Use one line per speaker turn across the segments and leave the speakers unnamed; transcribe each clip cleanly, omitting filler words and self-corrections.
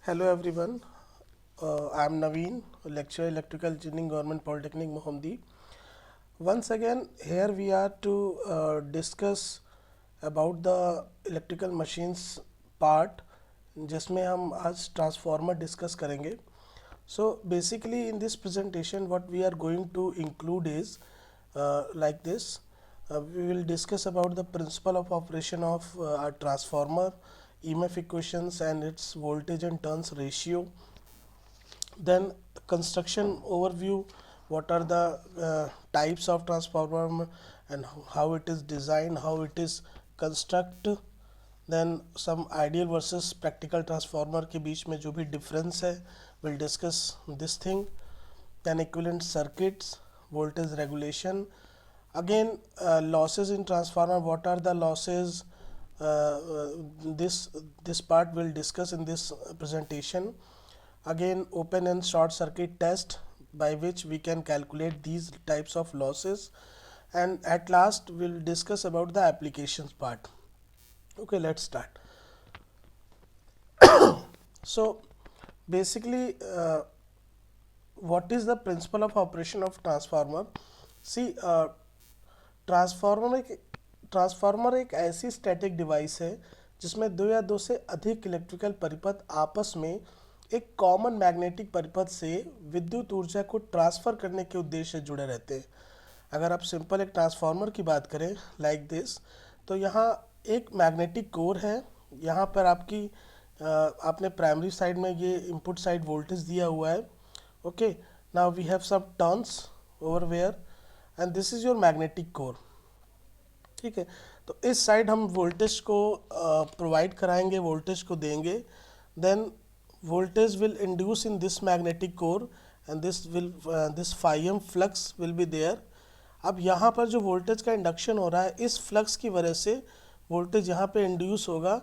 Hello everyone, I am Naveen, lecturer electrical engineering government polytechnic Mohamdi. Once again here we are to discuss about the electrical machines part जिसमें हम आज transformer discuss करेंगे. So basically in this presentation what we are going to include is like this. We will discuss about the principle of operation of a transformer, EMF equations and its voltage and turns ratio. Then construction overview, what are the types of transformer and how it is designed, how it is constructed. Then some ideal versus practical transformer के बीच में जो भी difference है, we'll discuss this thing. Then equivalent circuits, voltage regulation. Again, losses in transformer, what are the losses? This part we'll discuss in this presentation. Again, open and short circuit test by which we can calculate these types of losses, and at last we'll discuss about the applications part. Okay, let's start. So basically what is the principle of operation of transformer? See, transformer एक ऐसी static device है जिसमें दो या दो से अधिक electrical परिपथ आपस में एक कॉमन मैग्नेटिक परिपथ से विद्युत ऊर्जा को ट्रांसफ़र करने के उद्देश्य से जुड़े रहते हैं. अगर आप सिंपल एक ट्रांसफार्मर की बात करें लाइक दिस, तो यहाँ एक मैग्नेटिक कोर है. यहाँ पर आपने प्राइमरी साइड में ये इनपुट साइड वोल्टेज दिया हुआ है. Okay, now we have some turns over where and this is your magnetic core. ठीक है, तो इस साइड हम वोल्टेज को प्रोवाइड कराएंगे, वोल्टेज को देंगे. Then voltage will induce in this magnetic core and this phi m flux will be there. अब यहाँ पर जो वोल्टेज का इंडक्शन हो रहा है, इस फ्लक्स की वजह से वोल्टेज यहाँ पे इंड्यूस होगा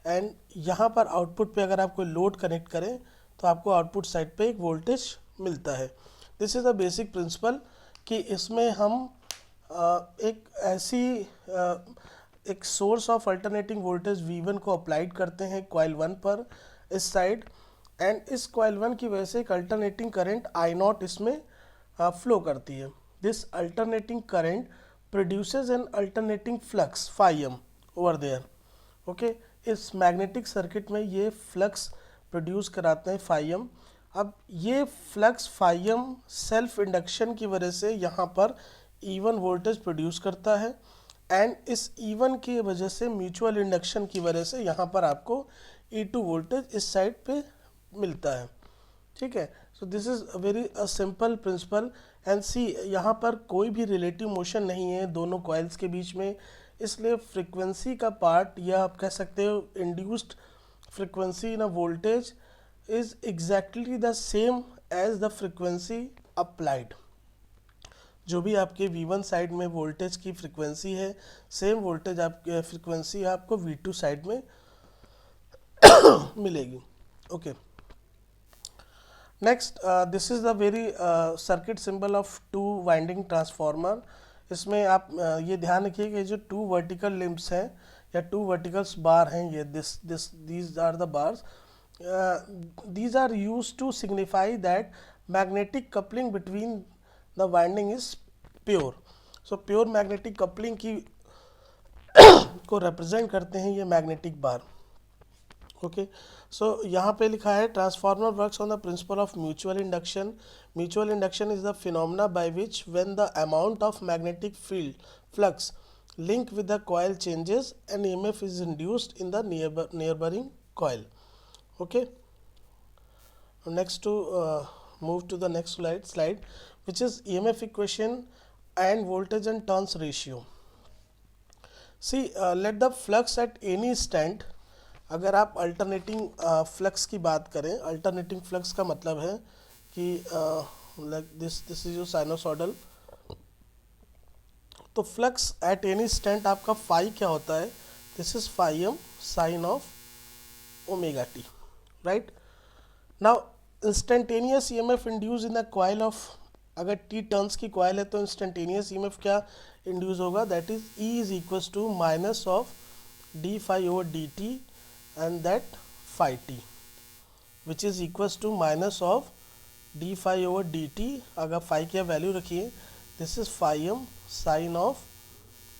एंड यहाँ पर आउटपुट पे अगर आप कोई लोड कनेक्ट करें तो आपको आउटपुट साइड पे एक वोल्टेज मिलता है. This is the basic principle कि इसमें हम एक ऐसी एक source of alternating voltage V1 को अप्लाइड करते हैं कॉइल 1 पर इस साइड, एंड इस कॉइल 1 की वजह से एक अल्टरनेटिंग करंट I0 इसमें फ्लो करती है. This alternating current produces an alternating flux phi M over there. Okay, इस मैग्नेटिक सर्किट में ये फ्लक्स प्रोड्यूस कराते हैं फाई एम. अब ये flux phi M self induction की वजह से यहाँ पर E1 वोल्टेज प्रोड्यूस करता है एंड इस E1 की वजह से म्यूचुअल इंडक्शन की वजह से यहाँ पर आपको E2 वोल्टेज इस साइड पे मिलता है. ठीक है, so this is a very simple principle and see यहाँ पर कोई भी रिलेटिव मोशन नहीं है दोनों कॉइल्स के बीच में, इसलिए फ्रीक्वेंसी का पार्ट या आप कह सकते हो induced frequency in a voltage is exactly the same as the frequency applied. जो भी आपके V1 साइड में वोल्टेज की फ्रीक्वेंसी है, सेम वोल्टेज आपके फ्रीक्वेंसी आपको V2 साइड में मिलेगी. Okay, next this is the very circuit symbol of two winding transformer. इसमें आप ये ध्यान रखिए कि जो टू वर्टिकल लिम्ब्स हैं या टू वर्टिकल्स बार हैं, ये these are the bars. These are use to signify that magnetic coupling between the winding is pure. So pure magnetic coupling की को रिप्रेजेंट करते हैं ये मैग्नेटिक बार. ओके, सो यहाँ पे लिखा है transformer works on the principle of mutual induction. Mutual induction is the phenomena by which when the amount of magnetic field flux link with the coil changes and EMF is induced in the neighboring coil. Okay, next to move to the next slide which is EMF equation and voltage and turns ratio. See, let the flux at any instant. अगर आप alternating flux की बात करें, alternating flux का मतलब है कि like this is your sinusoidal. तो फ्लक्स एट एनी इंस्टेंट आपका फाई क्या होता है? This is phi M sine of omega t, right. Now instantaneous EMF induce in the coil of, अगर टी टर्न्स की कॉइल है तो इंस्टेंटेनियस EMF क्या इंड्यूस होगा? That is E is equals to minus of d phi over d t and that phi t. Which is equals to minus of d phi over d t. अगर phi की value रखिए, this is phi M sine of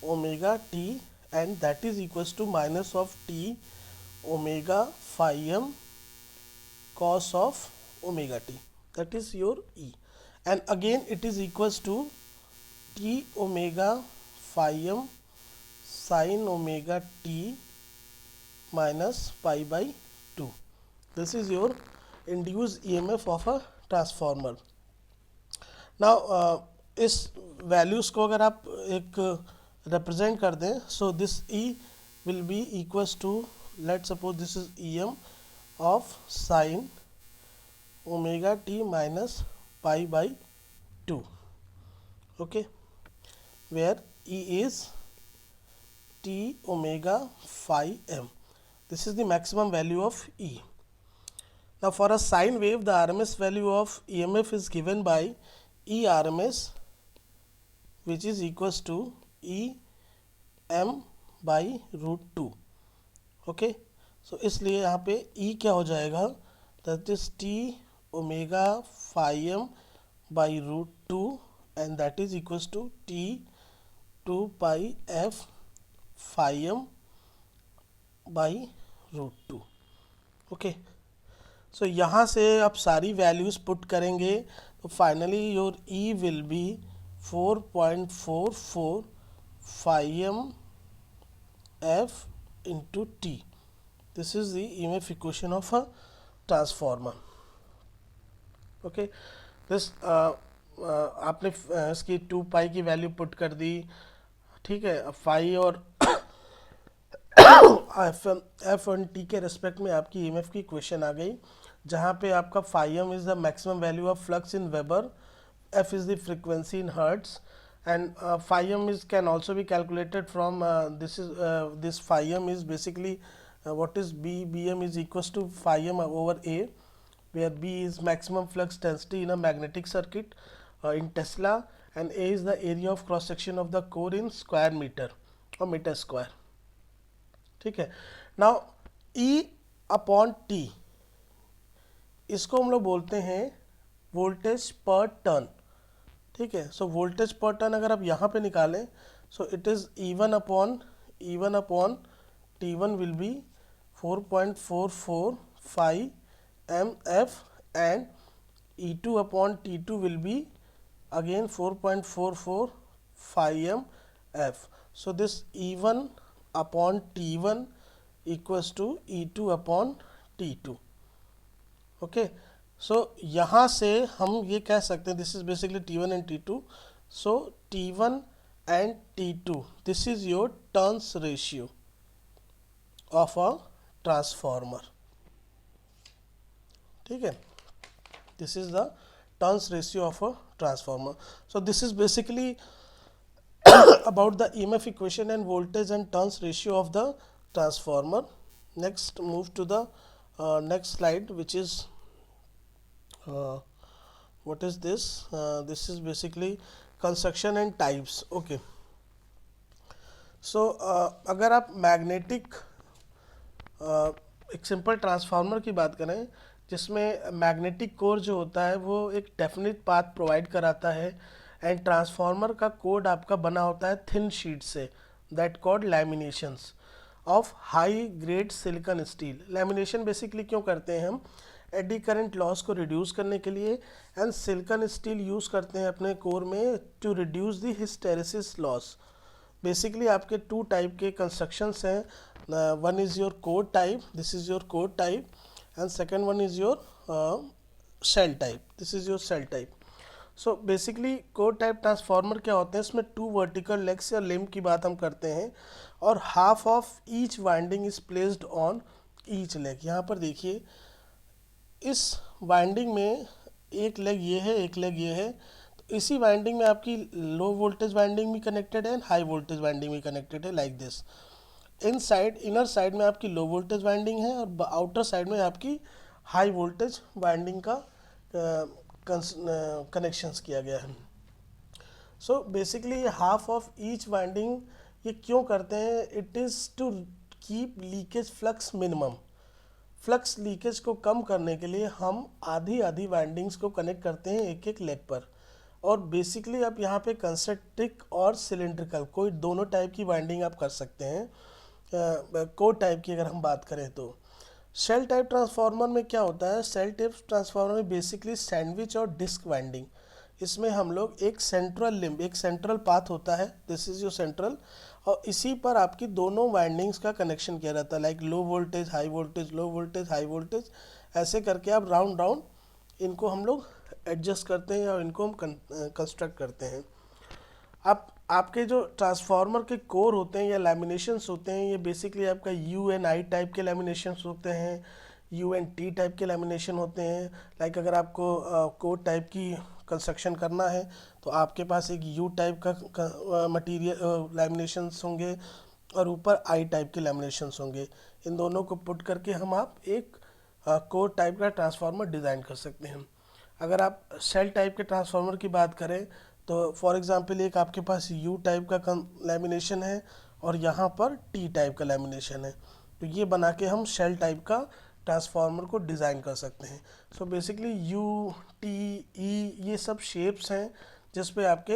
omega t and that is equals to minus of t omega phi M cos of omega t, that is your E, and again it is equals to t omega phi m sin omega t minus pi by 2. This is your induced EMF of a transformer. Now इस values को अगर आप एक represent कर दें, so this E will be equals to, let's suppose this is EM of sin omega t minus pi by 2, okay, where E is t omega phi m. This is the maximum value of E. Now for a sine wave, the RMS value of EMF is given by E RMS, which is equals to E m by root 2, okay. So इसलिए यहाँ पे E क्या हो जाएगा, that is t omega phi m by root 2 and that is equals to t 2 pi f phi m by root 2, okay. So यहाँ से आप सारी वैल्यूज पुट करेंगे तो finally your E will be 4.44 phi m f into t. This is the EMF equation of a transformer, okay. This आपने इसकी 2 पाई की value put कर दी, ठीक है. फाई और एफ एंड टी के रेस्पेक्ट में आपकी EMF की इक्वेशन आ गई, जहाँ पे आपका phi M is the maximum value of flux in weber, F is the frequency in hertz, and phi m is can also be calculated from this phi m is basically what is bm is equals to phi m over a, where b is maximum flux density in a magnetic circuit in Tesla, and a is the area of cross section of the core in square meter or meter square, ठीक है. now E upon t, इसको हम लोग बोलते हैं voltage पर turn, ठीक है. सो वोल्टेज पर टर्न अगर आप यहाँ पे निकालें, so it is E1 upon T1 will be 4.445 mf and E2 upon T2 will be again 4.445 mf. So this E1 upon T1 equals to E2 upon T2, okay. So यहाँ से हम ये कह सकते हैं, this is basically T1 and T2. So T1 and T2, this is your turns ratio of a transformer, ठीक है. This is the turns ratio of a transformer. So this is basically about the EMF equation and voltage and turns ratio of the transformer. Next move to the next slide, which is what is this? This is basically construction and types, okay. So अगर आप magnetic एक simple transformer की बात करें, जिसमें magnetic core जो होता है वो एक डेफिनेट पाथ प्रोवाइड कराता है, एंड ट्रांसफार्मर का कोड आपका बना होता है थिन शीट से, that called लैमिनेशंस of high grade silicone steel. Lamination basically क्यों करते हैं हम, एडी करंट लॉस को रिड्यूस करने के लिए, एंड सिलिकॉन स्टील यूज़ करते हैं अपने कोर में to reduce the hysteresis loss. Basically आपके 2 टाइप के कंस्ट्रक्शंस हैं, one is your core type, this is your core type, and second one is your shell type, this is your shell type. So basically core type transformer क्या होते हैं, इसमें 2 vertical legs या limb की बात हम करते हैं, और half of each winding is placed on each leg. यहाँ पर देखिए इस वाइंडिंग में एक लेग ये है, एक लेग ये है, तो इसी वाइंडिंग में आपकी लो वोल्टेज वाइंडिंग भी कनेक्टेड है एंड हाई वोल्टेज वाइंडिंग भी कनेक्टेड है, लाइक दिस. इनर साइड में आपकी लो वोल्टेज वाइंडिंग है और आउटर साइड में आपकी हाई वोल्टेज वाइंडिंग का कनेक्शंस किया गया है. So basically half of each winding ये क्यों करते हैं, it is to keep leakage flux minimum. Flux leakage को कम करने के लिए हम आधी आधी वाइंडिंग्स को कनेक्ट करते हैं एक एक लेग पर। और बेसिकली आप यहाँ पे कंसेंट्रिक और सिलेंड्रिकल कोई दोनों टाइप की वाइंडिंग आप कर सकते हैं। कोर टाइप की अगर हम बात करें तो शेल टाइप ट्रांसफार्मर में क्या होता है, सेल टाइप ट्रांसफार्मर में बेसिकली सैंडविच और डिस्क वाइंडिंग, इसमें हम लोग एक सेंट्रल लिम्ब, एक सेंट्रल पाथ होता है, दिस इज योर सेंट्रल, और इसी पर आपकी दोनों वाइंडिंग्स का कनेक्शन किया रहता है, like low voltage high voltage, low voltage high voltage, ऐसे करके आप राउंड राउंड इनको हम लोग एडजस्ट करते हैं और इनको हम कंस्ट्रक्ट करते हैं। आप आपके जो ट्रांसफार्मर के कोर होते हैं या लैमिनेशंस होते हैं, ये बेसिकली आपका UNI टाइप के लैमिनेशंस होते हैं, UNT टाइप के लैमिनेशन होते हैं। लाइक अगर आपको कोर टाइप की कंस्ट्रक्शन करना है तो आपके पास एक U टाइप का मटेरियल लैमिनेशंस होंगे और ऊपर I टाइप के लैमिनेशंस होंगे। इन दोनों को पुट करके हम आप एक कोर टाइप का ट्रांसफार्मर डिज़ाइन कर सकते हैं। अगर आप शेल टाइप के ट्रांसफार्मर की बात करें तो फॉर एग्जांपल एक आपके पास U टाइप का लैमिनेशन है और यहाँ पर T टाइप का लैमिनेशन है, तो ये बना के हम शेल टाइप का ट्रांसफार्मर को डिज़ाइन कर सकते हैं। So basically U, T, E ये सब शेप्स हैं जिस पे आपके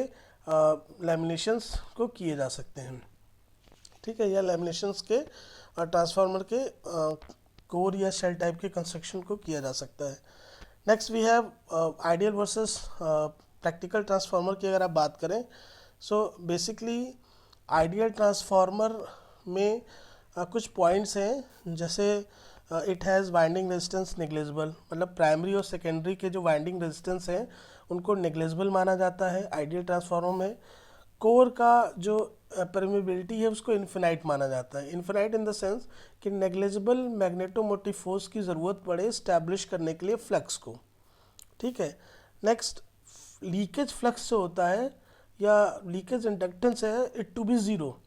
लैमिनेशंस को किए जा सकते हैं। ठीक है, या लैमिनेशंस के ट्रांसफार्मर के कोर या शेल टाइप के कंस्ट्रक्शन को किया जा सकता है। Next we have ideal versus practical transformer की अगर आप बात करें, सो बेसिकली आइडियल ट्रांसफार्मर में कुछ पॉइंट्स हैं, जैसे it has winding resistance negligible, मतलब प्राइमरी और सेकेंडरी के जो वाइंडिंग रेजिस्टेंस हैं उनको नेग्लिजिबल माना जाता है आइडियल ट्रांसफार्मर में। कोर का जो परमेबिलिटी है उसको इन्फिनाइट माना जाता है। इन्फिनाइट इन द सेंस कि नेग्लिजिबल मैग्नेटोमोटिव फोर्स की ज़रूरत पड़े इस्टेब्लिश करने के लिए फ्लक्स को। ठीक है, नेक्स्ट लीकेज फ्लक्स जो होता है या लीकेज इंडक्टेंस है, it to be zero,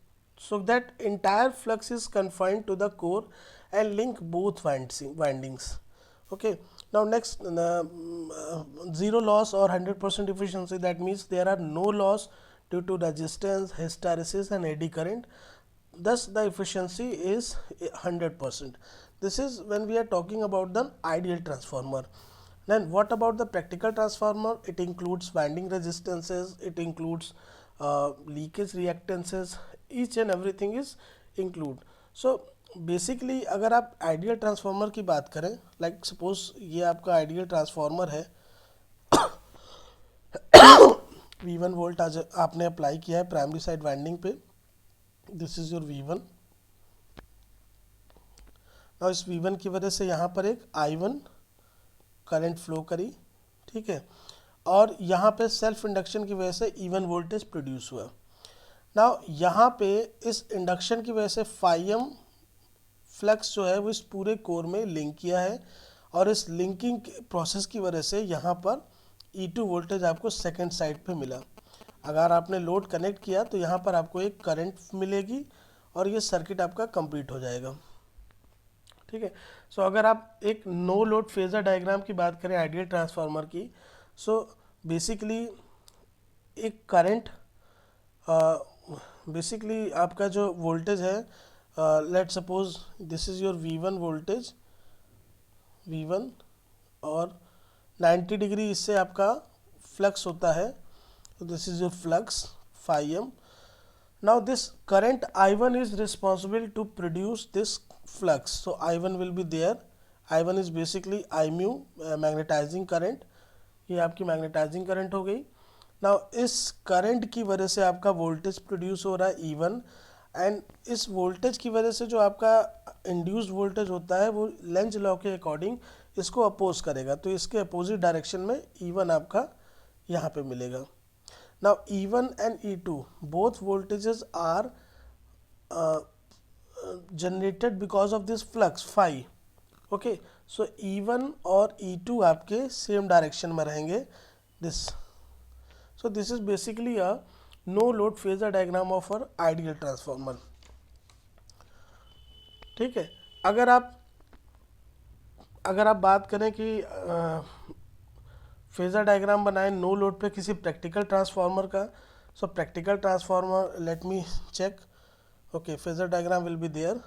so that entire flux is confined to the core and link both windings. Okay, now next zero loss or 100% efficiency, that means there are no loss due to resistance, hysteresis and eddy current, thus the efficiency is 100%. This is when we are talking about the ideal transformer. Then what about the practical transformer? It includes winding resistances, it includes leakage reactances, each and everything is include. So basically अगर आप ideal transformer की बात करें, like suppose ये आपका ideal transformer है V1 volt आज आपने अप्लाई किया है प्राइमरी साइड वाइंडिंग पे, दिस इज योर V1। और इस V1 की वजह से यहाँ पर एक I1 करंट फ्लो करी, ठीक है, और यहाँ पे सेल्फ इंडक्शन की वजह से E1 वोल्टेज प्रोड्यूस हुआ। नाउ यहाँ पे इस इंडक्शन की वजह से फाइम फ्लक्स जो है वो इस पूरे कोर में लिंक किया है, और इस लिंकिंग प्रोसेस की वजह से यहाँ पर E2 वोल्टेज आपको सेकंड साइड पे मिला। अगर आपने लोड कनेक्ट किया तो यहाँ पर आपको एक करंट मिलेगी और ये सर्किट आपका कंप्लीट हो जाएगा। ठीक है, सो अगर आप एक नो लोड फेजर डायग्राम की बात करें आइडियल ट्रांसफार्मर की, सो बेसिकली एक करंट बेसिकली आपका जो वोल्टेज है, let suppose this is your V1 voltage V1 और 90 डिग्री इससे आपका फ्लक्स होता है, तो this is your flux phi m. Now this current I1 is responsible to produce this flux, so I1 will be there. I1 is basically I mu magnetizing current, ये आपकी magnetising current हो गई। Now इस current की वजह से आपका voltage produce हो रहा है E1, एंड इस वोल्टेज की वजह से जो आपका इंड्यूस्ड वोल्टेज होता है वो लेंज लॉ के अकॉर्डिंग इसको अपोज करेगा, तो इसके अपोजिट डायरेक्शन में E1 आपका यहाँ पे मिलेगा। Now E1 and E2 both voltages are generated because of this flux phi. Okay, so E1 और E2 आपके सेम डायरेक्शन में रहेंगे। So this is basically a no load phasor diagram of our ideal transformer. ठीक है, अगर आप बात करें कि फेजर डायग्राम बनाएं नो लोड पे किसी प्रैक्टिकल ट्रांसफार्मर का, so practical transformer, let me check. Okay, phasor diagram will be there.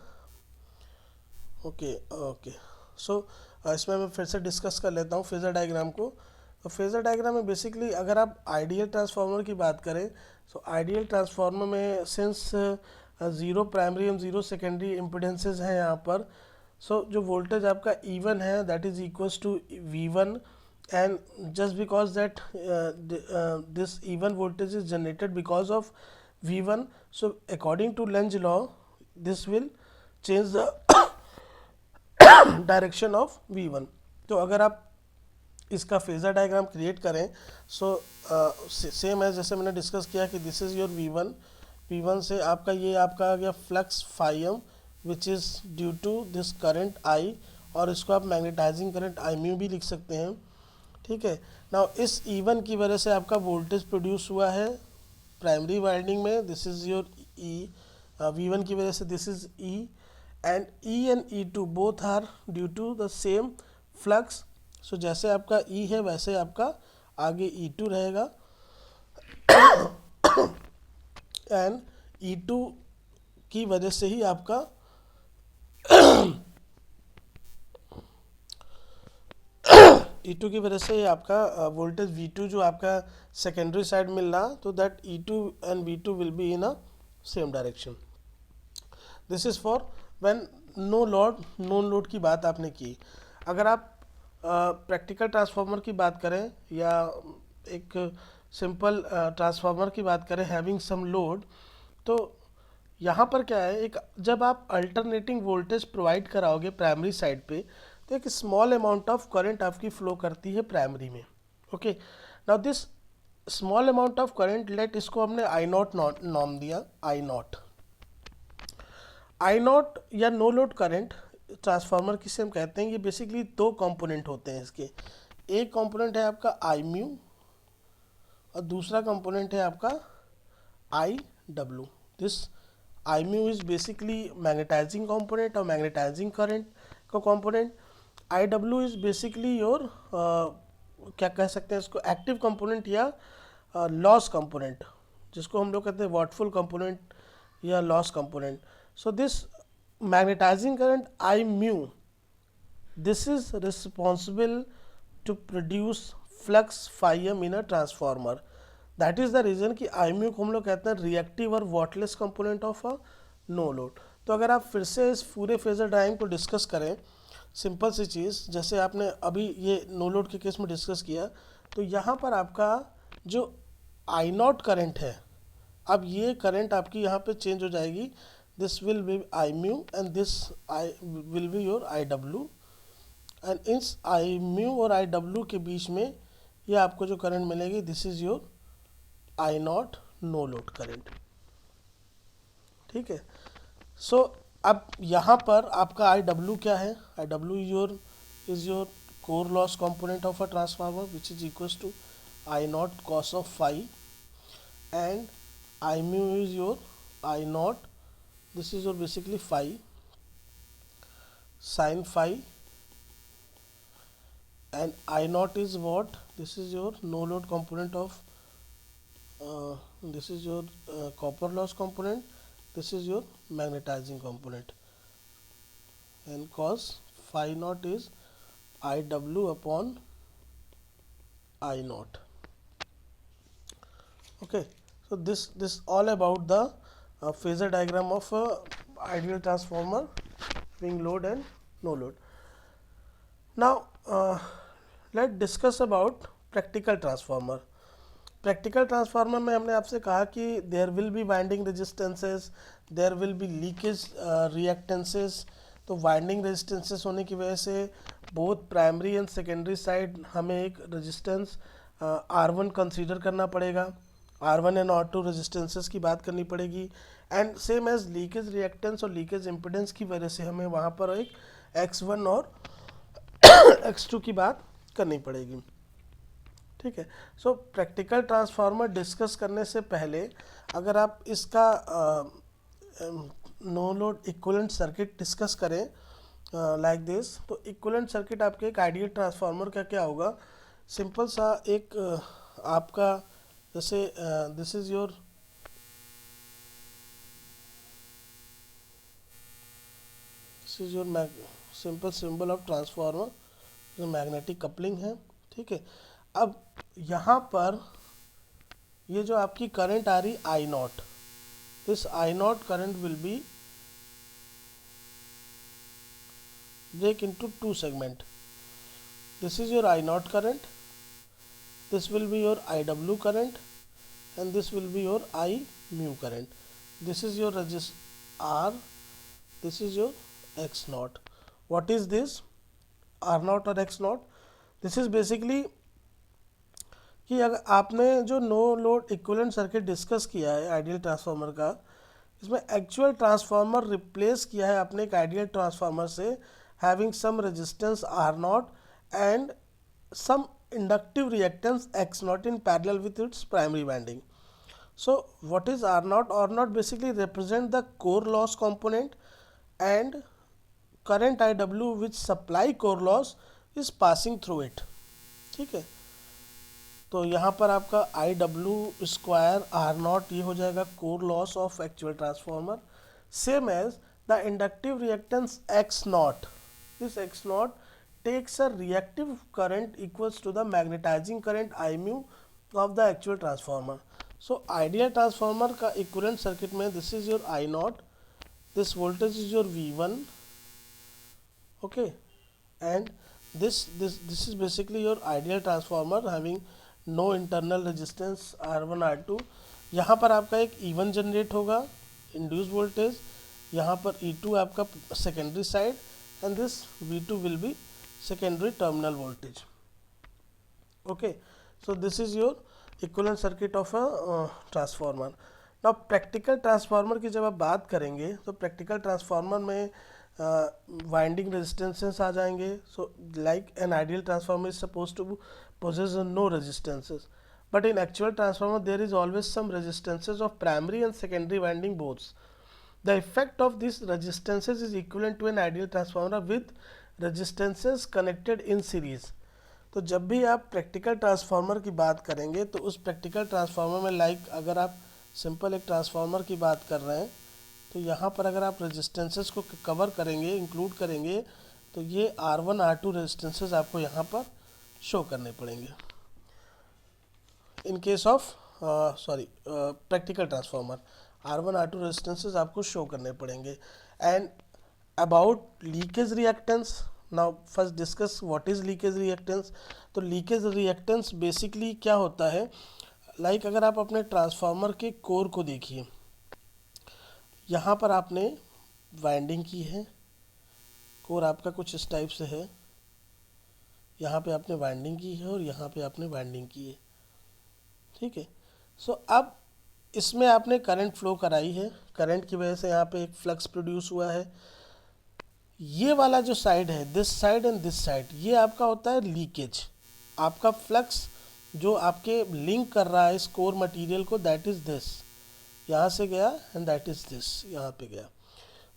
Okay, so इसमें मैं फिर से डिस्कस कर लेता हूँ फेज़र डायग्राम को। तो फेज़र डायग्राम में बेसिकली अगर आप आइडियल ट्रांसफार्मर की बात करें, तो आइडियल ट्रांसफार्मर में since zero primary and zero secondary impedances हैं यहाँ पर, सो जो वोल्टेज आपका E1 है that is equals to V1, and just because that this E1 voltage is generated because of V1, so according to Lenz law this will change the direction of V1। तो अगर आप इसका phasor diagram create करें, so same है जैसे मैंने discuss किया कि दिस इज़ योर V1 से आपका ये आपका आ गया flux phi m which is due to this current I, और इसको आप मैग्नेटाइजिंग करंट I म्यू भी लिख सकते हैं, ठीक है। नाउ इस E1 की वजह से आपका वोल्टेज प्रोड्यूस हुआ है प्राइमरी वाइंडिंग में, this is your E, V1 की वजह से this is E, and E and E2 both are due to the same flux. So जैसे आपका E है वैसे आपका आगे E2 रहेगा, एंड E2 की वजह से ही आपका E2 की वजह से आपका वोल्टेज V2 जो आपका सेकेंडरी साइड मिल रहा, तो that E2 and V2 will be in a same direction. This is for when no load की बात आपने की। अगर आप प्रैक्टिकल ट्रांसफार्मर की बात करें या एक सिंपल ट्रांसफार्मर की बात करें हैविंग सम लोड, तो यहाँ पर क्या है, एक जब आप अल्टरनेटिंग वोल्टेज प्रोवाइड कराओगे प्राइमरी साइड पे, तो एक स्मॉल अमाउंट ऑफ करंट आपकी फ्लो करती है प्राइमरी में। Okay, now this small amount of current, let इसको हमने आई नॉट नॉर्म दिया, आई नॉट या नो लोड करंट ट्रांसफार्मर किसे हम कहते हैं, ये बेसिकली दो कंपोनेंट होते हैं इसके। एक कंपोनेंट है आपका आई म्यू और दूसरा कंपोनेंट है आपका I W. This I mu is basically magnetizing component और मैग्नेटाइजिंग करंट का component. I W is basically your क्या कह सकते हैं इसको, एक्टिव कंपोनेंट या लॉस कंपोनेंट, जिसको हम लोग कहते हैं वॉटफुल कंपोनेंट या loss component. So this magnetizing current I mu, this is responsible to produce flux phi m in a transformer. That is the reason कि I mu को हम लोग कहते हैं रिएक्टिव और wattless component of a no load. तो अगर आप फिर से इस पूरे फेजर डायग्राम को डिस्कस करें, सिंपल सी चीज़ जैसे आपने अभी ये नो लोड के केस में डिस्कस किया, तो यहाँ पर आपका जो आई नॉट करंट है, अब ये करंट आपकी यहाँ पे चेंज हो जाएगी, this will be I mu and this I will be your IW, and इस I mu और IW के बीच में ये आपको जो करंट मिलेगी, this is your I not know load current, ठीक है। सो अब यहाँ पर आपका IW क्या है, IW is your core loss component of a transformer which is equals to I not cos of phi, and I mu is your I not, this is your basically phi sin phi, and I naught is what, this is your no load component of this is your copper loss component, this is your magnetizing component, and cos phi naught is IW upon I naught. Okay, so this all about the phasor diagram of ideal transformer having load and no load. Now let's discuss about practical transformer. Practical transformer में हमने आपसे कहा कि there will be winding resistances, there will be leakage reactances. तो winding resistances होने की वजह से both primary and secondary side हमें एक रेजिस्टेंस R1 कंसीडर करना पड़ेगा, R1 एंड R2 रेजिस्टेंसेस की बात करनी पड़ेगी, and same as leakage reactance और लीकेज इम्पिडेंस की वजह से हमें वहाँ पर एक X1 और X2 की बात करनी पड़ेगी, ठीक है। सो प्रैक्टिकल ट्रांसफार्मर डिस्कस करने से पहले अगर आप इसका no load equivalent circuit discuss करें लाइक दिस, तो इक्विवेलेंट सर्किट आपके एक आइडियल ट्रांसफार्मर का क्या होगा, सिंपल सा एक आपका जैसे this is your simple symbol of transformer, जो मैग्नेटिक कपलिंग है, ठीक है। अब यहाँ पर ये जो आपकी करंट आ रही I naught, this I naught current will be break into two segment. This is your I naught current, this will be your IW current, and this will be your I mu current. This is your resist R, this is your X naught. What is this R naught or X naught? This is basically कि अगर आपने जो no load equivalent circuit discuss किया है ideal transformer का, इसमें actual transformer replace किया है आपने एक आइडियल ट्रांसफार्मर से, having some resistance R naught and some inductive reactance X naught in parallel with its primary winding. So what is R naught? R naught basically represent the core loss component and current IW which supply core loss is passing through it. ठीक है, तो यहाँ पर आपका IW square R naught ये हो जाएगा core loss of actual transformer, same as the inductive reactance X naught. This X naught takes a reactive current equals to the magnetizing current I mu of the actual transformer. So ideal transformer का equivalent circuit में this is your I naught, this voltage is your V1, okay, and this is basically your ideal transformer having no internal resistance R1 R2. यहाँ पर आपका एक E1 generate होगा induced voltage, यहाँ पर E2 आपका secondary side and this V2 will be secondary terminal voltage. Okay, so this is your equivalent circuit of a transformer. Now practical transformer की जब आप बात करेंगे तो प्रैक्टिकल ट्रांसफार्मर में वाइंडिंग रेजिस्टेंसेस आ जाएंगे. So like an ideal transformer is suppose to possess no resistances, but in actual transformer there is always some resistances of primary and secondary winding both. The effect of these resistances is equivalent to an ideal transformer with resistances connected in series. तो जब भी आप practical transformer की बात करेंगे तो उस practical transformer में लाइक अगर आप सिंपल एक ट्रांसफार्मर की बात कर रहे हैं तो यहाँ पर अगर आप रेजिस्टेंसेस को कवर करेंगे, इंक्लूड करेंगे, तो ये R1 R2 रेजिस्टेंसेस आपको यहाँ पर शो करने पड़ेंगे in case of practical transformer. R1 R2 resistances आपको शो करने पड़ेंगे. And about leakage reactance, now first discuss what is leakage reactance. तो लीकेज रिएक्टेंस बेसिकली क्या होता है, लाइक अगर आप अपने ट्रांसफार्मर के कोर को देखिए, यहाँ पर आपने वाइंडिंग की है, कोर आपका कुछ इस टाइप से है, यहाँ पे आपने वाइंडिंग की है और यहाँ पे आपने वाइंडिंग की है, ठीक है. सो अब इसमें आपने करंट फ्लो कराई है, करंट की वजह से यहाँ पे एक फ्लक्स प्रोड्यूस हुआ है. ये वाला जो साइड है, this side and this side, ये आपका होता है लीकेज. आपका फ्लक्स जो आपके लिंक कर रहा है इस कोर मटेरियल को, दैट इज दिस, यहाँ से गया एंड दैट इज दिस, यहाँ पे गया.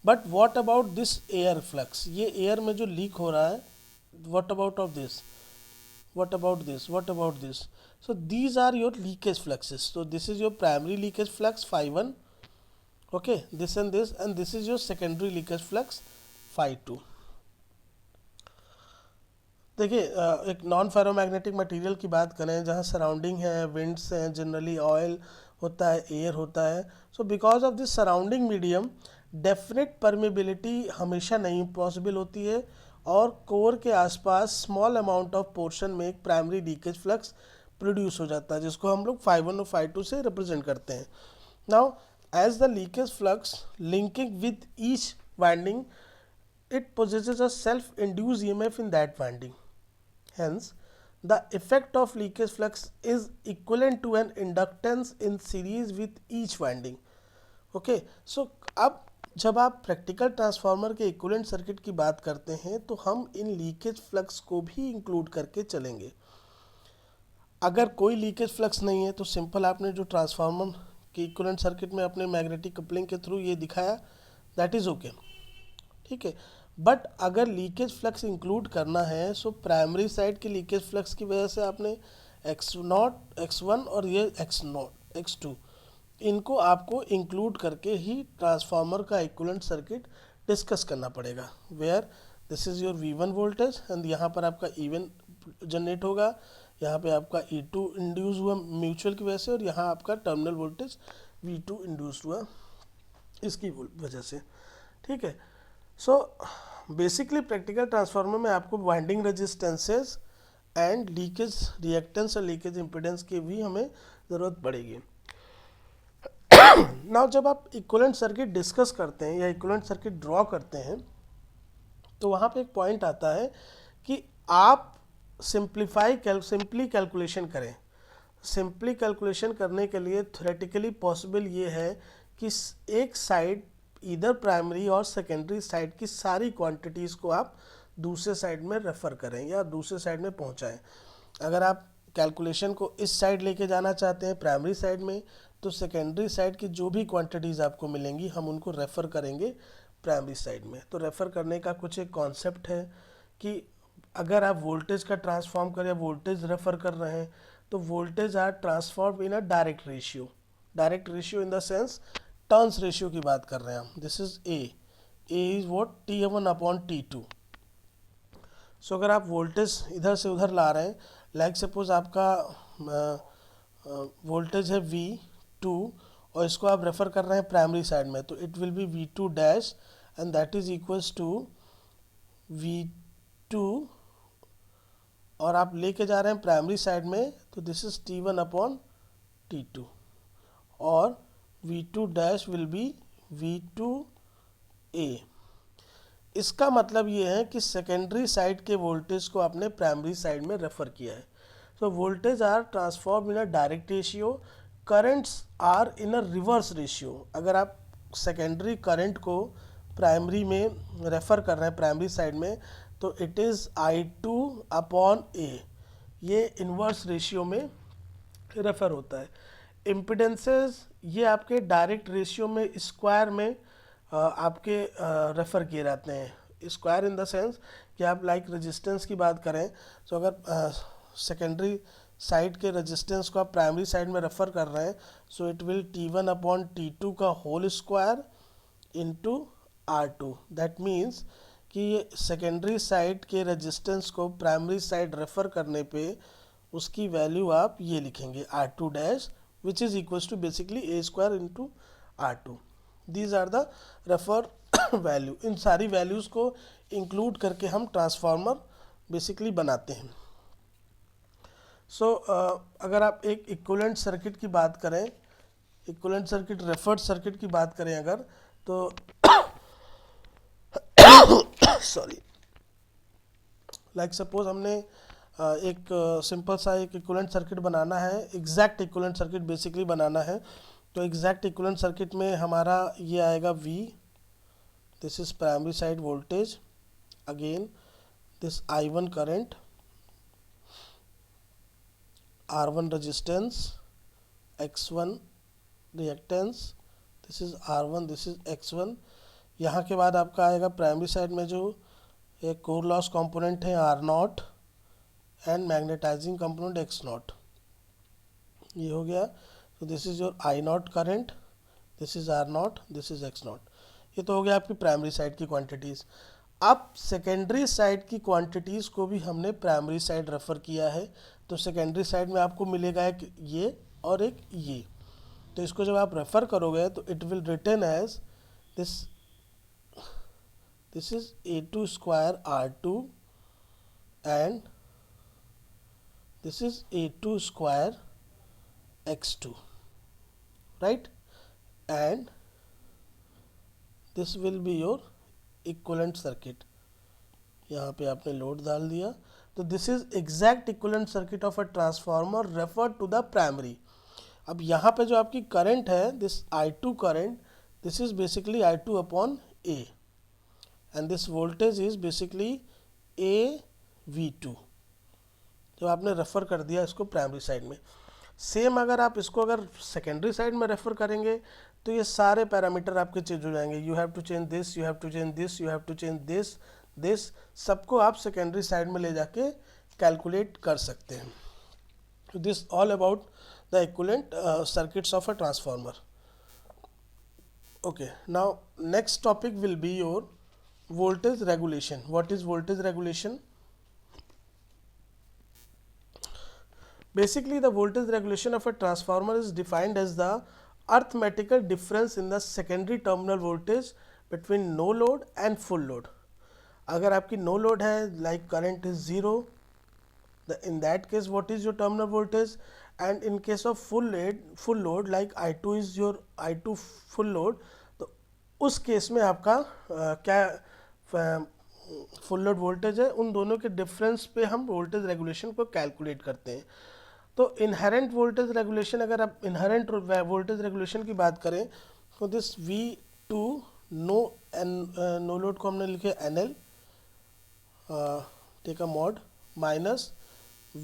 But what about this air flux, ये एयर में जो लीक हो रहा है, what about of this, what about this, what about this. So these are your leakage fluxes. So this is your primary leakage flux phi1, okay, this and this is your secondary leakage flux phi2. देखिए एक non ferromagnetic material की बात करें जहाँ surrounding है, winds हैं, generally oil होता है, एयर होता है. So because of this surrounding medium definite permeability हमेशा नहीं पॉसिबल होती है और कोर के आसपास स्मॉल अमाउंट ऑफ पोर्शन में एक प्राइमरी लीकेज फ्लक्स प्रोड्यूस हो जाता है जिसको हम लोग phi1 और phi2 से रिप्रेजेंट करते हैं. Now as the leakage flux linking with each winding, it possesses a self-induced EMF in that winding. Hence, the effect of leakage flux is equivalent to an inductance in series with each winding. Okay, so अब जब आप practical transformer के equivalent circuit की बात करते हैं तो हम इन लीकेज फ्लक्स को भी इंक्लूड करके चलेंगे. अगर कोई लीकेज फ्लक्स नहीं है तो सिंपल आपने जो ट्रांसफार्मर कि इक्विवेलेंट सर्किट में अपने मैग्नेटिक कपलिंग के थ्रू ये दिखाया, दैट इज़ ओके, ठीक है. बट अगर लीकेज फ्लक्स इंक्लूड करना है सो प्राइमरी साइड के लीकेज फ्लक्स की वजह से आपने x0, x1 और ये x0, x2, इनको आपको इंक्लूड करके ही ट्रांसफार्मर का इक्विवेलेंट सर्किट डिस्कस करना पड़ेगा, where this is your V1 voltage and यहाँ पर आपका E1 जनरेट होगा, यहाँ पे आपका E2 इंड्यूस हुआ म्यूचुअल की वजह से, और यहाँ आपका टर्मिनल वोल्टेज V2 इंड्यूस हुआ इसकी वजह से। ठीक है, सो बेसिकली प्रैक्टिकल ट्रांसफार्मर में आपको winding resistances and leakage reactance और लीकेज इम्पिडेंस की भी हमें ज़रूरत पड़ेगी। नाउ जब आप इक्विवेलेंट सर्किट डिस्कस करते हैं या इक्विवेलेंट सर्किट ड्रॉ करते हैं तो वहाँ पे एक पॉइंट आता है कि आप सिंपली कैलकुलेशन करें। सिंपली कैलकुलेशन करने के लिए थ्योरेटिकली पॉसिबल ये है कि एक साइड इधर प्राइमरी और सेकेंडरी साइड की सारी क्वांटिटीज़ को आप दूसरे साइड में रेफ़र करें या दूसरे साइड में पहुंचाएं। अगर आप कैलकुलेशन को इस साइड लेके जाना चाहते हैं प्राइमरी साइड में, तो सेकेंडरी साइड की जो भी क्वांटिटीज़ आपको मिलेंगी हम उनको रेफ़र करेंगे प्राइमरी साइड में। तो रेफ़र करने का कुछ एक कॉन्सेप्ट है कि अगर आप वोल्टेज का ट्रांसफॉर्म कर या वोल्टेज रेफ़र कर रहे हैं तो voltage are transform in a direct ratio in the sense turns ratio की बात कर रहे हैं हम। This is a is what T1/T2। So अगर आप वोल्टेज इधर से उधर ला रहे हैं, लाइक सपोज आपका वोल्टेज है V2 और इसको आप रेफ़र कर रहे हैं प्राइमरी साइड में, तो it will be V2 dash and that is equals to V2, और आप लेके जा रहे हैं प्राइमरी साइड में तो दिस इज T1/T2 और V2 dash will be V2A। इसका मतलब ये है कि सेकेंडरी साइड के वोल्टेज को आपने प्राइमरी साइड में रेफ़र किया है। So voltage are transform in a direct ratio, currents are in a reverse ratio. अगर आप सेकेंडरी करंट को प्राइमरी में रेफ़र कर रहे हैं प्राइमरी साइड में तो इट इज़ I2/A, ये इन्वर्स रेशियो में रेफ़र होता है। इम्पिडेंसेस ये आपके डायरेक्ट रेशियो में स्क्वायर में आपके रेफ़र किए जाते हैं। स्क्वायर इन द सेंस कि आप लाइक रेजिस्टेंस की बात करें तो अगर सेकेंडरी साइड के रेजिस्टेंस को आप प्राइमरी साइड में रेफ़र कर रहे हैं सो इट विल T1/T2 का whole square into R2। That means कि ये सेकेंडरी साइड के रेजिस्टेंस को प्राइमरी साइड रेफ़र करने पे उसकी वैल्यू आप ये लिखेंगे R2 dash which is equals to basically A square into R2। These are the refer value. इन सारी वैल्यूज़ को इंक्लूड करके हम ट्रांसफार्मर बेसिकली बनाते हैं। सो अगर आप एक इक्विवेलेंट सर्किट की बात करें, इक्विवेलेंट सर्किट रेफर्ड सर्किट की बात करें अगर तो सॉरी, लाइक सपोज हमने एक सिंपल सा एक इक्विवेलेंट सर्किट बनाना है, एग्जैक्ट इक्विवेलेंट सर्किट बेसिकली बनाना है। तो एग्जैक्ट इक्विवेलेंट सर्किट में हमारा ये आएगा V, this is primary side voltage, again this I1 current, R1 resistance, X1 reactance, this is R1, this is X1। यहाँ के बाद आपका आएगा प्राइमरी साइड में जो एक कोर लॉस कंपोनेंट है R0 and magnetising component X0। ये हो गया। तो this is your I0 current, this is R0, this is X0। ये तो हो गया आपकी प्राइमरी साइड की क्वांटिटीज़। अब सेकेंडरी साइड की क्वांटिटीज़ को भी हमने प्राइमरी साइड रेफ़र किया है। तो सेकेंडरी साइड में आपको मिलेगा एक ये और एक ये। तो इसको जब आप रेफ़र करोगे तो it will written as this is A2 square R2 and this is A2 square X2, right? And this will be your equivalent circuit। यहाँ पे आपने लोड डाल दिया तो this is exact equivalent circuit of a transformer refer to the primary. अब यहाँ पे जो आपकी करंट है this I2 current, this is basically I2/A and this voltage is basically AV2। जब आपने रेफ़र कर दिया इसको प्राइमरी साइड में, सेम अगर आप इसको अगर सेकेंडरी साइड में रेफ़र करेंगे तो ये सारे पैरामीटर आपके चेंज हो जाएंगे। You have to change this, you have to change this, you have to change this सबको आप सेकेंडरी साइड में ले जाके कैलकुलेट कर सकते हैं। तो this all about the equivalent circuits of a transformer. Okay, now next topic will be your voltage regulation. What is voltage regulation? Basically, the voltage regulation of a transformer is defined as the arithmetical difference in the secondary terminal voltage between no load and full load. अगर आपकी no load है, like current is 0, in that case what is your terminal voltage, and in case of full load like I2 is your I2 full load, तो उस case में आपका क्या full load voltage है, उन दोनों के डिफरेंस पे हम वोल्टेज रेगुलेशन को कैलकुलेट करते हैं. तो इनहेरेंट वोल्टेज रेगुलेशन, अगर आप इनहेरेंट वोल्टेज रेगुलेशन की बात करें तो दिस V2 नो लोड को हमने लिखे NL take a mod minus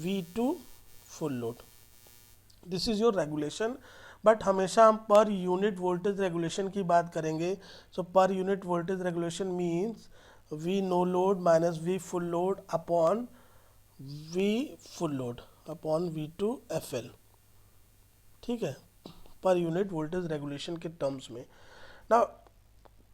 V2 full load. This is your regulation. But हमेशा हम पर यूनिट वोल्टेज रेगुलेशन की बात करेंगे. So per unit voltage regulation means V no load minus V full load upon V full load upon V2 FL. ठीक है, per unit voltage regulation के terms में. नाउ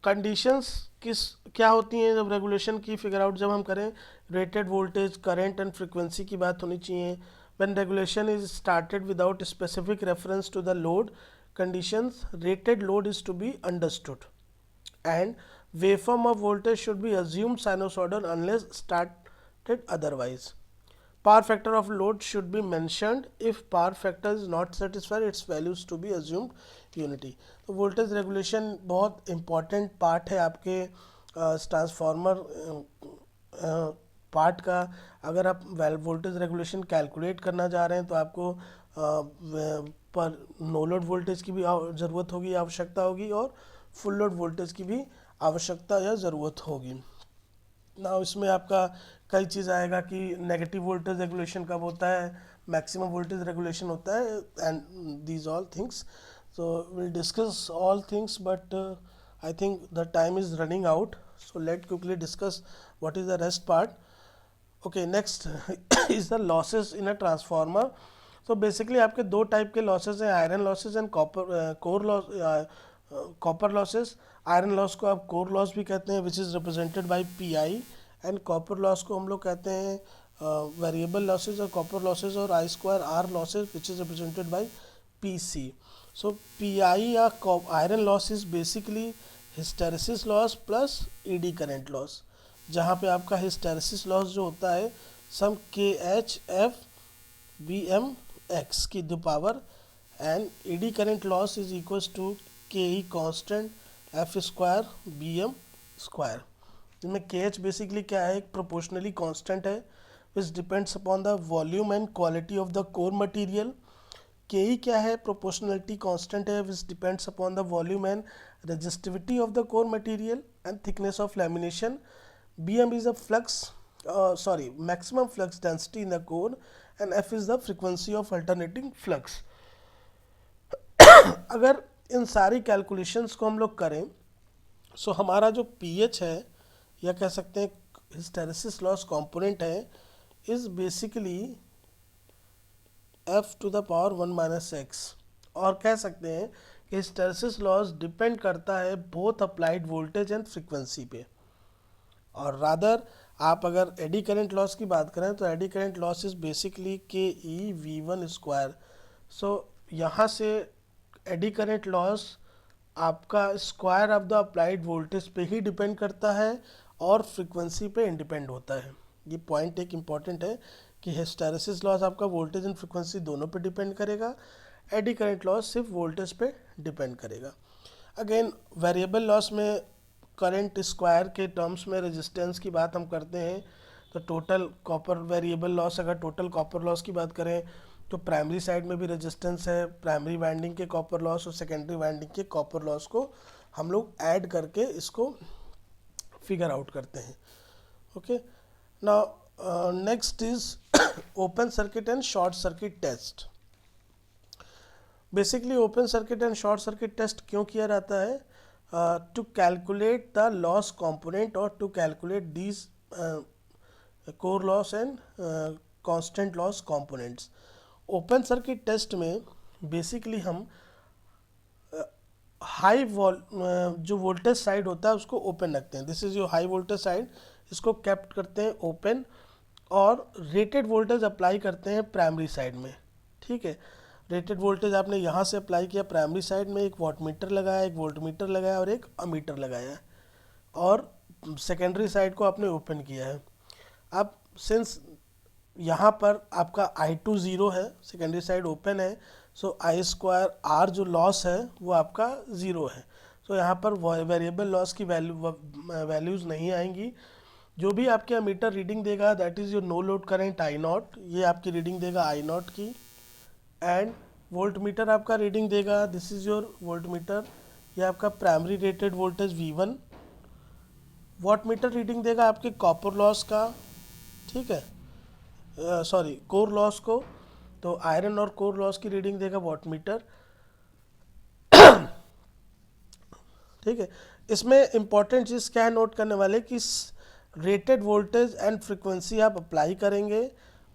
कंडीशंस क्या होती हैं जब रेगुलेशन की फिगर आउट जब हम करें? Rated voltage, current and frequency की बात होनी चाहिए. When regulation is started without specific reference to the load conditions, rated load is to be understood, and waveform of voltage should be assumed sinusoidal unless started otherwise. Power factor of load should be mentioned. If power factor is not satisfied, its values to be assumed unity. तो voltage regulation बहुत important part है आपके transformer part का. अगर आप voltage regulation calculate करना चाह रहे हैं तो आपको पर नो लोड वोल्टेज की भी ज़रूरत होगी, आवश्यकता होगी, और फुल लोड वोल्टेज की भी आवश्यकता या ज़रूरत होगी. ना इसमें आपका कई चीज़ आएगा कि नेगेटिव वोल्टेज रेगुलेशन कब होता है, मैक्सिमम वोल्टेज रेगुलेशन होता है, and these all things. So will discuss all things, but I think the time is running out. So let quickly discuss what is the rest part. Okay, next is the losses in a transformer. तो basically आपके दो type के losses हैं, iron losses and copper losses. Iron loss को आप core loss भी कहते हैं, which is represented by PI, and copper loss को हम लोग कहते हैं वेरिएबल लॉसेज और कॉपर लॉसेज, और I2R losses which is represented by PC. So PI या iron loss is basically hysteresis loss plus ED current loss, जहाँ पे आपका हिस्टेरेसिस लॉस जो होता है सम KHF/BMX की दो power, and ED current loss is equals to KE constant F² BM². जिसमें KH बेसिकली क्या है, एक प्रोपोर्शनली कांस्टेंट है which depends upon the volume and quality of the core material. KE क्या है, प्रोपोर्शनलिटी कांस्टेंट है which depends upon the volume and resistivity of the core material and thickness of lamination. BM is a maximum flux density in the core, and F is the frequency of alternating flux. अगर इन सारी calculations को हम लोग करें, सो हमारा जो PH है, या कह सकते हैं हिस्टेरेसिस लॉस कंपोनेंट है, इज बेसिकली F⁻⁻X. और कह सकते हैं कि हिस्टेरेसिस लॉस डिपेंड करता है both applied voltage and frequency पे. और रादर आप अगर एडी करेंट लॉस की बात करें तो AD current loss is basically KE⁻V1². सो यहाँ से एडी करेंट लॉस आपका square of the applied voltage पे ही डिपेंड करता है और फ्रीक्वेंसी पे इंडिपेंड होता है. ये पॉइंट एक इम्पॉर्टेंट है कि हिस्टेरेसिस लॉस आपका वोल्टेज एंड फ्रीक्वेंसी दोनों पे डिपेंड करेगा, एडी करेंट लॉस सिर्फ वोल्टेज पे डिपेंड करेगा. अगेन वेरिएबल लॉस में करंट स्क्वायर के टर्म्स में रेजिस्टेंस की बात हम करते हैं, तो टोटल कॉपर वेरिएबल लॉस, अगर टोटल कॉपर लॉस की बात करें तो प्राइमरी साइड में भी रेजिस्टेंस है, प्राइमरी वाइंडिंग के कॉपर लॉस और सेकेंडरी वाइंडिंग के कॉपर लॉस को हम लोग ऐड करके इसको फिगर आउट करते हैं. Okay, now next is open circuit and short circuit test. Basically open circuit and short circuit test क्यों किया जाता है? To calculate the loss component or to calculate these core loss and constant loss components. Open circuit test में basically हम high जो voltage side होता है उसको ओपन रखते हैं, this is your high voltage side, इसको कैप्ट करते हैं ओपन, और रेटेड वोल्टेज अप्लाई करते हैं प्राइमरी साइड में। ठीक है, रेटेड वोल्टेज आपने यहाँ से अप्लाई किया प्राइमरी साइड में, एक वॉट मीटर लगाया, एक वोल्ट मीटर लगाया और एक अमीटर लगाया है, और सेकेंडरी साइड को आपने ओपन किया है। अब सिंस यहाँ पर आपका I2 ज़ीरो है, सेकेंडरी साइड ओपन है, सो आई स्क्वायर आर जो लॉस है वो आपका ज़ीरो है। सो यहाँ पर वेरिएबल लॉस की वैल्यूज़ नहीं आएंगी। जो भी आपके अमीटर रीडिंग देगा that is your no load current I naught, ये आपकी रीडिंग देगा आई नॉट की। एंड वोल्ट मीटर आपका रीडिंग देगा, this is your voltmeter, ये आपका primary rated voltage V1। Wattmeter reading देगा आपके कॉपर लॉस का, ठीक है, सॉरी कोर लॉस को, तो आयरन और कोर लॉस की रीडिंग देगा वॉट मीटर। ठीक है, इसमें इंपॉर्टेंट चीज़ क्या है नोट करने वाले कि रेटेड वोल्टेज एंड फ्रिक्वेंसी आप अप्लाई करेंगे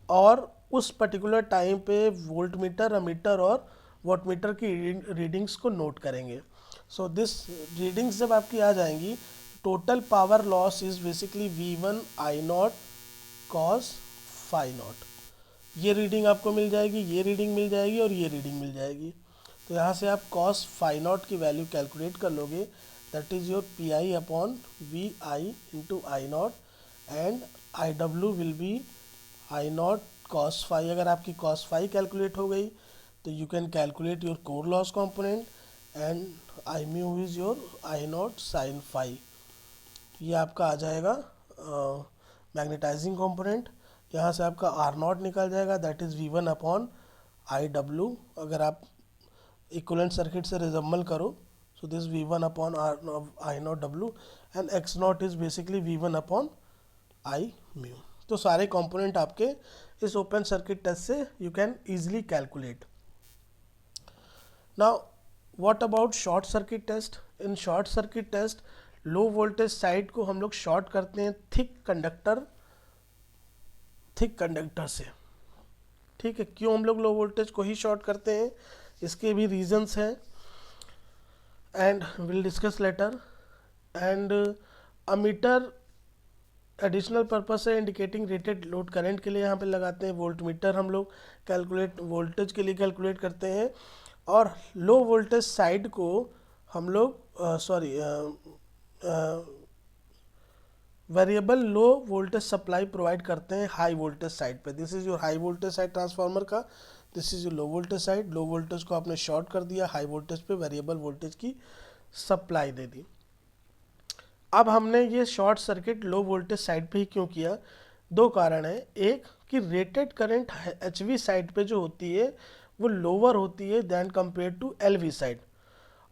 और उस पर्टिकुलर टाइम पे वोल्ट मीटर, अमीटर और वॉट मीटर की रीडिंग्स को नोट करेंगे। सो दिस रीडिंग्स जब आपकी आ जाएंगी, total power loss is basically V1 I not cos phi naught, ये रीडिंग आपको मिल जाएगी, ये रीडिंग मिल जाएगी और ये रीडिंग मिल जाएगी। तो यहाँ से आप कॉस फाई नॉट की वैल्यू कैलकुलेट कर लोगे, that is your PI upon VI into I naught, and IW will be I naught cos phi. अगर आपकी कॉस फाई कैलकुलेट हो गई तो you can calculate your core loss component, and I mu is your I naught sine phi. ये आपका आ जाएगा magnetising component. यहाँ से आपका आर नॉट निकल जाएगा, that is V1 upon IW। अगर आप इक्वलेंट सर्किट से रिजम्बल करो, so this V1 upon I naught W, and X naught is basically V1 upon I mu. तो सारे कंपोनेंट आपके इस ओपन सर्किट टेस्ट से you can easily calculate. Now what about short circuit test? In short circuit test low voltage side को हम लोग short करते हैं थिक कंडक्टर से। ठीक है, क्यों हम लोग लो वोल्टेज को ही शॉर्ट करते हैं, इसके भी रीजंस हैं and will discuss later. And ammeter additional purpose है इंडिकेटिंग रेटेड लोड करंट के लिए यहाँ पे लगाते हैं। वोल्ट मीटर हम लोग कैलकुलेट वोल्टेज के लिए कैलकुलेट करते हैं, और लो वोल्टेज साइड को हम लोग variable low voltage supply provide करते हैं हाई वोल्टेज साइड पे। This is your high voltage side transformer का, this is your low voltage side. Low voltage को आपने शॉर्ट कर दिया, हाई वोल्टेज पे वेरिएबल वोल्टेज की सप्लाई दे दी। अब हमने ये short circuit low voltage side पे ही क्यों किया? दो कारण है। एक कि रेटेड करंट HV साइड पे जो होती है वो लोअर होती है than compare to LV side,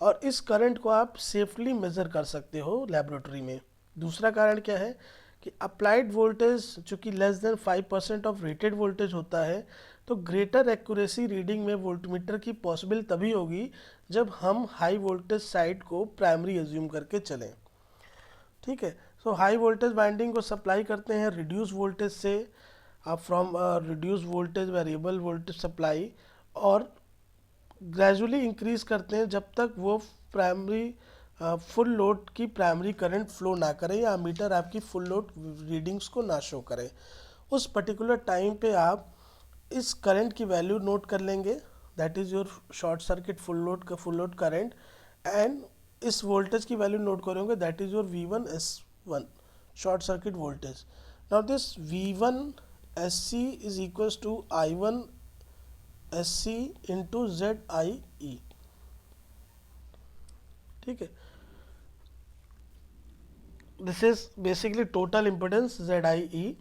और इस करंट को आप सेफली मेज़र कर सकते हो लेबोरेटरी में। दूसरा कारण क्या है कि अप्लाइड वोल्टेज चूँकि less than 5% of rated voltage होता है, तो ग्रेटर एक्यूरेसी रीडिंग में वोल्टमीटर की पॉसिबल तभी होगी जब हम हाई वोल्टेज साइड को प्राइमरी एज्यूम करके चलें। ठीक है, सो हाई वोल्टेज वाइंडिंग को सप्लाई करते हैं रिड्यूस वोल्टेज से, आप from reduce voltage variable voltage supply, और ग्रेजुअली इंक्रीज करते हैं जब तक वो प्राइमरी फुल लोड की प्राइमरी करंट फ्लो ना करे या मीटर आपकी फुल लोड रीडिंग्स को ना शो करे। उस पर्टिकुलर टाइम पे आप इस करंट की वैल्यू नोट कर लेंगे, that is your short circuit full load current, and इस वोल्टेज की वैल्यू नोट करोगे, that is your V1 S1 short circuit voltage. Now this V1 SC is equals to I1 SC into ZIE। ठीक है, this is basically total impedance ZIE।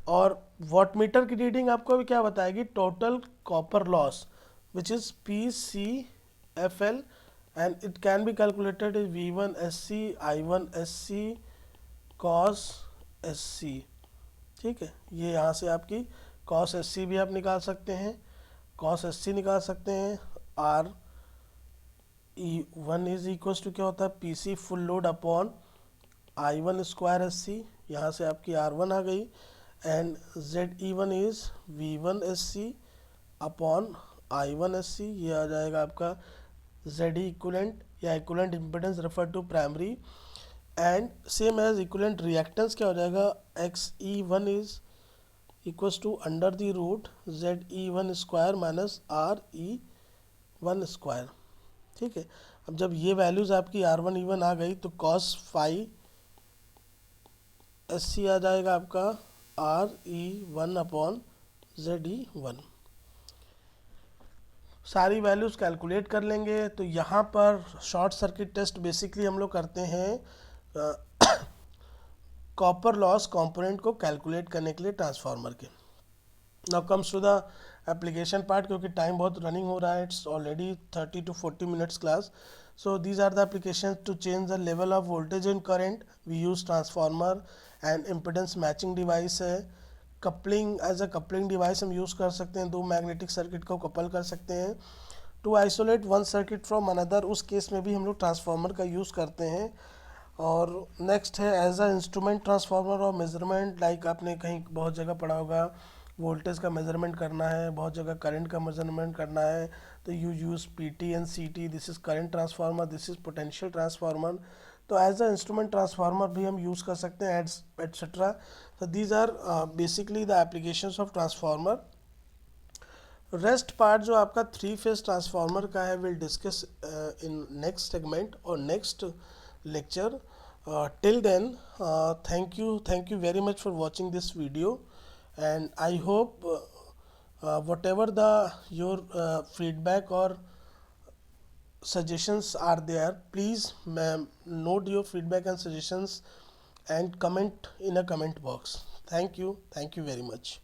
और wattmeter की reading आपको अभी क्या बताएगी? Total copper loss which is PCFL, and it can be calculated is V1 SC I1 SC cos SC। ठीक है, ये यहाँ से आपकी cos SC भी आप निकाल सकते हैं, cos SC निकाल सकते हैं। RE1 इज इक्वल टू क्या होता है? PC full load upon I1 square SC, यहाँ से आपकी R1 आ गई, and ZE1 is V1 SC upon I1 SC, ये आ जाएगा आपका ZE इक्वलेंट या equivalent impedance refer to primary, and same as equivalent reactance क्या हो जाएगा, XE1 is equals to under the root ZE1 square minus RE1 square. ठीक है, अब जब ये वैल्यूज़ आपकी R1 E1 आ गई तो cos फाई SC आ जाएगा आपका RE1 अपॉन ZE1। सारी वैल्यूज़ कैलकुलेट कर लेंगे। तो यहाँ पर शॉर्ट सर्किट टेस्ट बेसिकली हम लोग करते हैं कॉपर लॉस कंपोनेंट को कैलकुलेट करने के लिए ट्रांसफार्मर के। Now comes to the application part, क्योंकि टाइम बहुत रनिंग हो रहा है, it's already 30 to 40 minutes class. So these are the application to change the level of voltage and current. We use transformer and impedance matching device है। Coupling, as a coupling device हम use कर सकते हैं, दो magnetic circuit को couple कर सकते हैं। To isolate one circuit from another, उस केस में भी हम लोग ट्रांसफार्मर का यूज़ करते हैं। और नेक्स्ट है एज अ इंस्ट्रूमेंट ट्रांसफार्मर और मेजरमेंट, लाइक आपने कहीं बहुत जगह पढ़ा होगा वोल्टेज का मेजरमेंट करना है, बहुत जगह करंट का मेजरमेंट करना है, तो you use PT and CT। This is current transformer, this is potential transformer. तो एज अ इंस्ट्रूमेंट ट्रांसफार्मर भी हम यूज़ कर सकते हैं एट्सेट्रा। तो these are basically the applications of transformer. Rest part जो आपका 3 फेज ट्रांसफार्मर का है will discuss in next segment और next lecture. Till then, thank you very much for watching this video, and I hope whatever the your feedback or suggestions are there, please note your feedback and suggestions and comment in a comment box. Thank you very much.